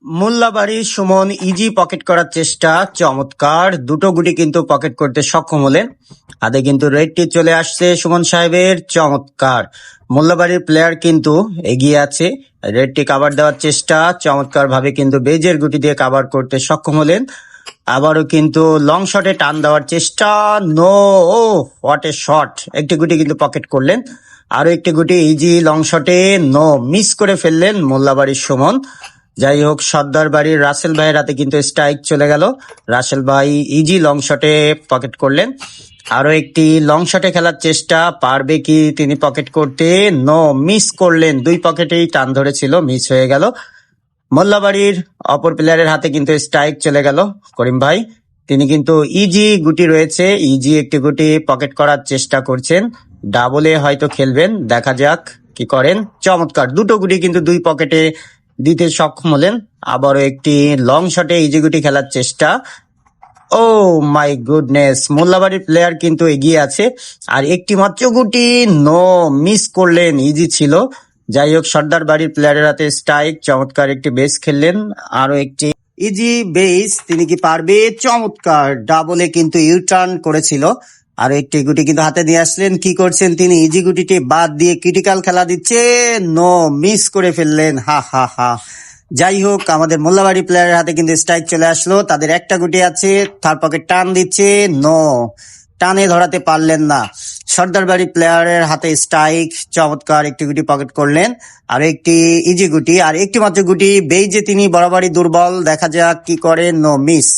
Mollabari Suman easy pocket করার চেষ্টা, চমৎকার দুটো গুটি কিন্তু পকেট করতে সক্ষম হলেন। হাতে কিন্তু রেডটি চলে আসছে সুমন সাহেবের, চমৎকার। মোল্লাবাড়ির প্লেয়ার কিন্তু এগিয়ে আছে, রেডটি কাভার দেওয়ার চেষ্টা, চমৎকার ভাবে কিন্তু বেজের গুটি দিয়ে কাভার করতে সক্ষম হলেন। আবারও কিন্তু লং শটে টান দেওয়ার চেষ্টা, no, oh what a shot, একটি গুটি কিন্তু পকেট করলেন। আরো একটি গুটি ইজি লং শটে, নো, মিস করে ফেললেন মোল্লাবাড়ির সুমন। যাই হোক, সর্দার বাড়ির রাসেল ভাইয়ের হাতে কিন্তু স্ট্রাইক চলে গেল। রাসেল ভাই ইজি লং শটে পকেট করলেন। আরো একটি লং শটে খেলার চেষ্টা, পারবে কি তিনি পকেট করতে, নো, মিস করলেন। দুই পকেটেই টান ধরেছিল, মিস হয়ে গেল। মোল্লাবাড়ির অপর প্লেয়ারের হাতে কিন্তু স্ট্রাইক চলে গেল। করিম ভাই তিনি কিন্তু ইজি গুটি রয়েছে, ইজি একটি গুটি পকেট করার চেষ্টা করছেন। ডাবলে হয়তো খেলবেন, দেখা যাক কি করেন। চমৎকার দুটো গুটি কিন্তু দুই পকেটে দিতে সক্ষম হলেন। আবারও একটি লং শটে ইজি গুটি খেলার চেষ্টা। ও মাই গুডনেস, মোল্লাবাড়ির প্লেয়ার কিন্তু এগিয়ে আছে। আর একটি মাত্র গুটি, নো, মিস করলেন, ইজি ছিল। যাই হোক, সর্দার বাড়ির প্লেয়ারের হাতে স্ট্রাইক, চমৎকার একটি বেস খেললেন। আরো একটি ইজি বেস, তিনি কি পারবে, চমৎকার ডাবলে কিন্তু ইউ টার্ন করেছিল। আর একটি গুটি কিন্তু হাতে নিয়ে আসলেন, কি করছেন তিনি, ইজি গুটিটি বাদ দিয়ে ক্রিটিক্যাল খেলা দিচ্ছে, নো, মিস করে ফেললেন, হা হা হা। যাই হোক, আমাদের মোল্লাবাড়ি প্লেয়ারের হাতে কিন্তু স্ট্রাইক চলে আসলো। তাদের একটা গুটি আছে, থার্ড পকেট টান দিচ্ছে, নো, টানে ধরাতে পারলেন না। সর্দার বাড়ি প্লেয়ারের হাতে স্ট্রাইক, চমৎকার একটি গুটি পকেট করলেন। আর একটি ইজি গুটি, আর একটি মাত্র গুটি, বেইজে তিনি বরাবরই দুর্বল, দেখা যাক কি করেন, নো, মিস।